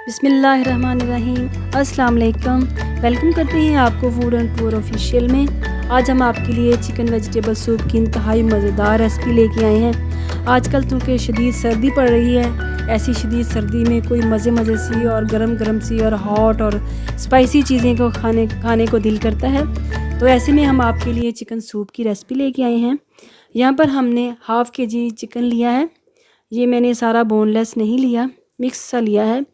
बिस्मिल्लाहिर्रहमानिर्रहीम। अस्सलाम वालेकुम। वेलकम करते हैं आपको फूड एंड टूर ऑफिशियल में। आज हम आपके लिए चिकन वेजिटेबल सूप की इंतहाई मज़ेदार रेसिपी लेके आए हैं। आजकल चूँकि शदीद सर्दी पड़ रही है, ऐसी शदीद सर्दी में कोई मज़े मज़े सी और गरम गरम सी और हॉट और स्पाइसी चीज़ें को खाने को दिल करता है। तो ऐसे में हम आपके लिए चिकन सूप की रेसिपी लेके आए हैं। यहाँ पर हमने हाफ़ kg चिकन लिया है। ये मैंने सारा बोनलेस नहीं लिया, मिक्स सा लिया है।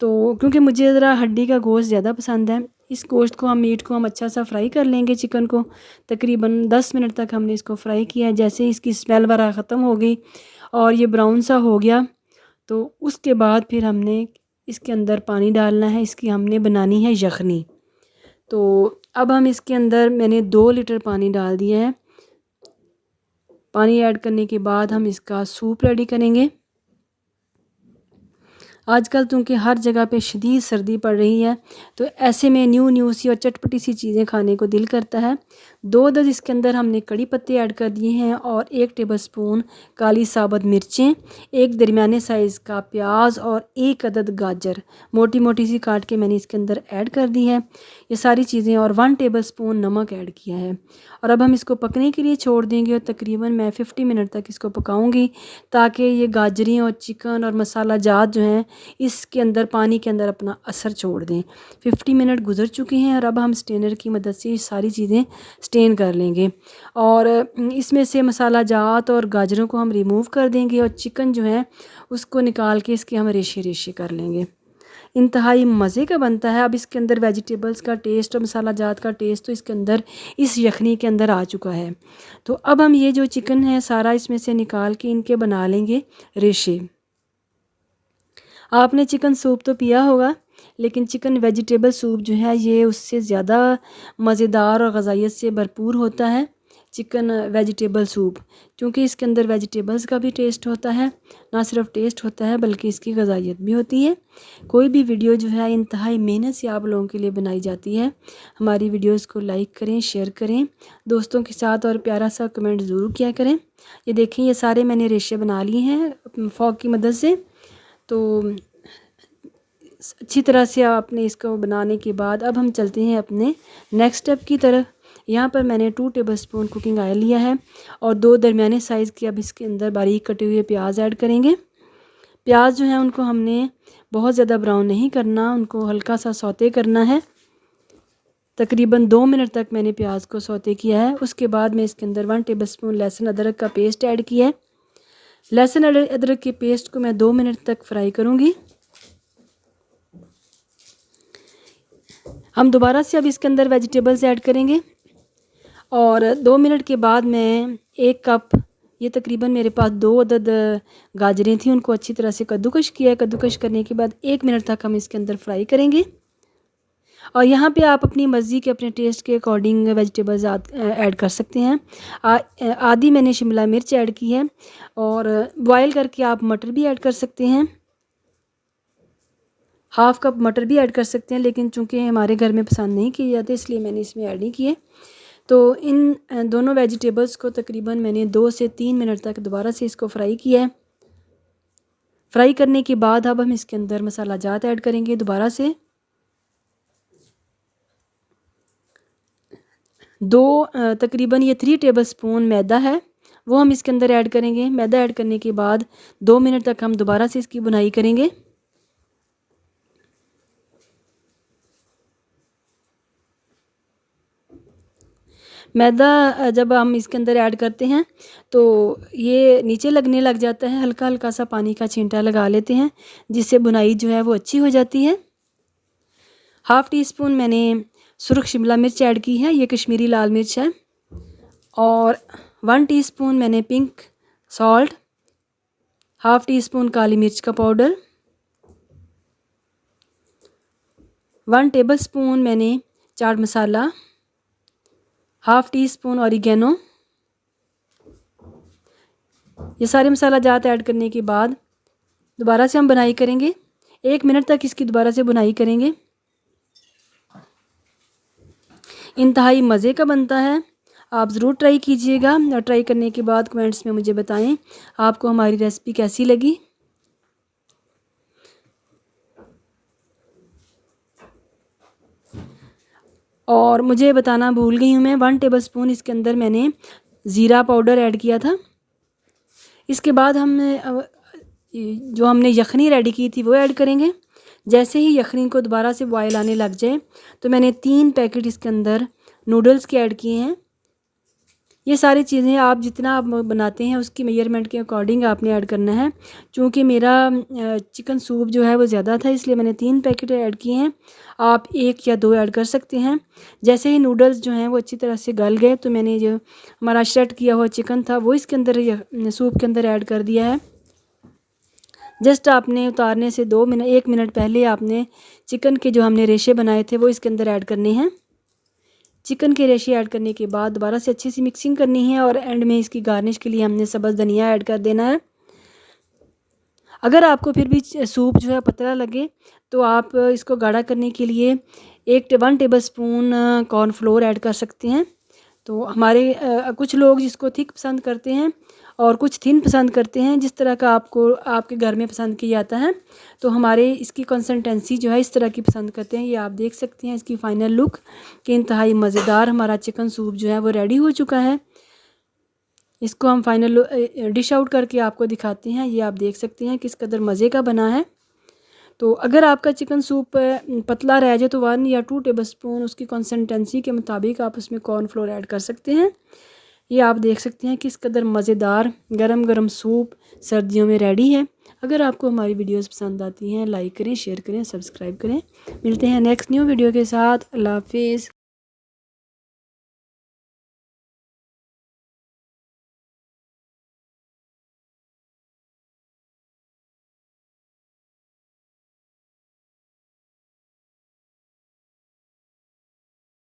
तो क्योंकि मुझे ज़रा हड्डी का गोश्त ज़्यादा पसंद है, इस गोश्त को मीट को हम अच्छा सा फ्राई कर लेंगे। चिकन को तकरीबन 10 मिनट तक हमने इसको फ्राई किया है। जैसे इसकी स्मेल वगैरह ख़त्म हो गई और ये ब्राउन सा हो गया, तो उसके बाद फिर हमने इसके अंदर पानी डालना है। इसकी हमने बनानी है यखनी। तो अब हम इसके अंदर मैंने 2 लीटर पानी डाल दिया है। पानी ऐड करने के बाद हम इसका सूप रेडी करेंगे। आजकल चूँकि हर जगह पे शदीद सर्दी पड़ रही है, तो ऐसे में न्यू सी और चटपटी सी चीज़ें खाने को दिल करता है। 2 अदद इसके अंदर हमने कड़ी पत्ते ऐड कर दिए हैं और 1 टेबलस्पून काली साबुत मिर्चें, 1 दरमियाने साइज़ का प्याज और 1 अदद गाजर मोटी मोटी सी काट के मैंने इसके अंदर ऐड कर दी है। ये सारी चीज़ें और 1 टेबलस्पून नमक ऐड किया है। और अब हम इसको पकने के लिए छोड़ देंगे और तकरीबन मैं 50 मिनट तक इसको पकाऊंगी, ताकि ये गाजरें और चिकन और मसाला जात जो हैं इसके अंदर पानी के अंदर अपना असर छोड़ दें। 50 मिनट गुजर चुके हैं और अब हम स्टेनर की मदद से ये सारी चीज़ें स्टेन कर लेंगे और इसमें से मसाला जात और गाजरों को हम रिमूव कर देंगे और चिकन जो है उसको निकाल के इसके हम रेशे रेशे कर लेंगे। इंतहाई मज़े का बनता है। अब इसके अंदर वेजिटेबल्स का टेस्ट और मसाला जात का टेस्ट तो इसके अंदर इस यखनी के अंदर आ चुका है। तो अब हम ये जो चिकन है सारा इसमें से निकाल के इनके बना लेंगे रेशे। आपने चिकन सूप तो पिया होगा, लेकिन चिकन वेजिटेबल सूप जो है ये उससे ज़्यादा मज़ेदार और ग़ज़ाइयत से भरपूर होता है। चिकन वेजिटेबल सूप, क्योंकि इसके अंदर वेजिटेबल्स का भी टेस्ट होता है, ना सिर्फ टेस्ट होता है बल्कि इसकी ग़ज़ाइयत भी होती है। कोई भी वीडियो जो है इंतहाई मेहनत से आप लोगों के लिए बनाई जाती है। हमारी वीडियोस को लाइक करें, शेयर करें दोस्तों के साथ और प्यारा सा कमेंट ज़रूर किया करें। ये देखें, ये सारे मैंने रेशे बना लिए हैं फॉक की मदद से। तो अच्छी तरह से आपने इसको बनाने के बाद अब हम चलते हैं अपने नेक्स्ट स्टेप की तरफ। यहाँ पर मैंने 2 टेबलस्पून कुकिंग ऑयल लिया है और 2 दरमियाने साइज़ के अब इसके अंदर बारीक कटे हुए प्याज ऐड करेंगे। प्याज जो है उनको हमने बहुत ज़्यादा ब्राउन नहीं करना, उनको हल्का सा सौते करना है। तकरीबन 2 मिनट तक मैंने प्याज को सौते किया है। उसके बाद मैं इसके अंदर 1 टेबलस्पून लहसुन अदरक का पेस्ट ऐड किया है। लहसुन अदरक के पेस्ट को मैं 2 मिनट तक फ्राई करूँगी। हम दोबारा से अब इसके अंदर वेजिटेबल्स ऐड करेंगे और 2 मिनट के बाद मैं 1 कप, ये तकरीबन मेरे पास 2 अदद गाजरें थी, उनको अच्छी तरह से कद्दूकश किया। कद्दूकश करने के बाद 1 मिनट तक हम इसके अंदर फ्राई करेंगे। और यहाँ पे आप अपनी मर्ज़ी के अपने टेस्ट के अकॉर्डिंग वेजिटेबल्स ऐड कर सकते हैं। आधी मैंने शिमला मिर्च ऐड की है और बॉयल करके आप मटर भी ऐड कर सकते हैं। हाफ़ कप मटर भी ऐड कर सकते हैं, लेकिन चूँकि हमारे घर में पसंद नहीं किए जाते इसलिए मैंने इसमें ऐड नहीं किए। तो इन दोनों वेजिटेबल्स को तकरीबन मैंने 2 से 3 मिनट तक दोबारा से इसको फ्राई किया है। फ्राई करने के बाद अब हम इसके अंदर मसाला जात ऐड करेंगे दोबारा से। 2 तकरीबन ये 3 टेबलस्पून मैदा है, वो हम इसके अंदर ऐड करेंगे। मैदा ऐड करने के बाद 2 मिनट तक हम दोबारा से इसकी बुनाई करेंगे। मैदा जब हम इसके अंदर ऐड करते हैं तो ये नीचे लगने लग जाता है। हल्का हल्का सा पानी का छींटा लगा लेते हैं, जिससे बुनाई जो है वो अच्छी हो जाती है। हाफ़ टी स्पून मैंने सुरख शिमला मिर्च ऐड की है, ये कश्मीरी लाल मिर्च है। और 1 टीस्पून मैंने pink salt, half teaspoon काली मिर्च का पाउडर, 1 टेबलस्पून मैंने chaat masala, half teaspoon oregano. ये सारे मसाला जात ऐड करने के बाद दोबारा से हम बुनाई करेंगे। 1 मिनट तक इसकी दोबारा से बुनाई करेंगे। इंतहाई मज़े का बनता है, आप ज़रूर ट्राई कीजिएगा और ट्राई करने के बाद कमेंट्स में मुझे बताएं आपको हमारी रेसिपी कैसी लगी। और मुझे बताना भूल गई हूँ मैं, 1 टेबलस्पून इसके अंदर मैंने ज़ीरा पाउडर ऐड किया था। इसके बाद हम जो हमने यखनी रेडी की थी वो ऐड करेंगे। जैसे ही यखनी को दोबारा से बॉयल आने लग जाए तो मैंने 3 पैकेट इसके अंदर नूडल्स के ऐड किए हैं। ये सारी चीज़ें आप जितना आप बनाते हैं उसकी मेजरमेंट के अकॉर्डिंग आपने ऐड करना है। चूँकि मेरा चिकन सूप जो है वो ज़्यादा था, इसलिए मैंने 3 पैकेट ऐड किए हैं। आप 1 या 2 ऐड कर सकते हैं। जैसे ही नूडल्स जो हैं वो अच्छी तरह से गल गए तो मैंने जो हमारा श्रेड किया हुआ चिकन था वो इसके अंदर सूप के अंदर ऐड कर दिया है। जस्ट आपने उतारने से 1 मिनट पहले आपने चिकन के जो हमने रेशे बनाए थे वो इसके अंदर ऐड करने हैं। चिकन के रेशे ऐड करने के बाद दोबारा से अच्छी सी मिक्सिंग करनी है और एंड में इसकी गार्निश के लिए हमने सब्ज़ धनिया ऐड कर देना है। अगर आपको फिर भी सूप जो है पतला लगे तो आप इसको गाढ़ा करने के लिए 1 टेबलस्पून कॉर्नफ्लोर ऐड कर सकते हैं। तो हमारे कुछ लोग जिसको थिक पसंद करते हैं और कुछ थिन पसंद करते हैं, जिस तरह का आपको आपके घर में पसंद किया जाता है। तो हमारे इसकी कंसिस्टेंसी जो है इस तरह की पसंद करते हैं। ये आप देख सकते हैं इसकी फ़ाइनल लुक कि इंतहाई मज़ेदार हमारा चिकन सूप जो है वो रेडी हो चुका है। इसको हम फाइनल डिश आउट करके आपको दिखाते हैं। ये आप देख सकते हैं किस कदर मज़े का बना है। तो अगर आपका चिकन सूप पतला रह जाए तो 1 या 2 टेबलस्पून उसकी कंसिस्टेंसी के मुताबिक आप उसमें कॉर्नफ्लोर ऐड कर सकते हैं। ये आप देख सकते हैं किस कदर मज़ेदार गरम गरम सूप सर्दियों में रेडी है। अगर आपको हमारी वीडियोस पसंद आती हैं लाइक करें, शेयर करें, सब्सक्राइब करें। मिलते हैं नेक्स्ट न्यू वीडियो के साथ। अल्लाह हाफिज़।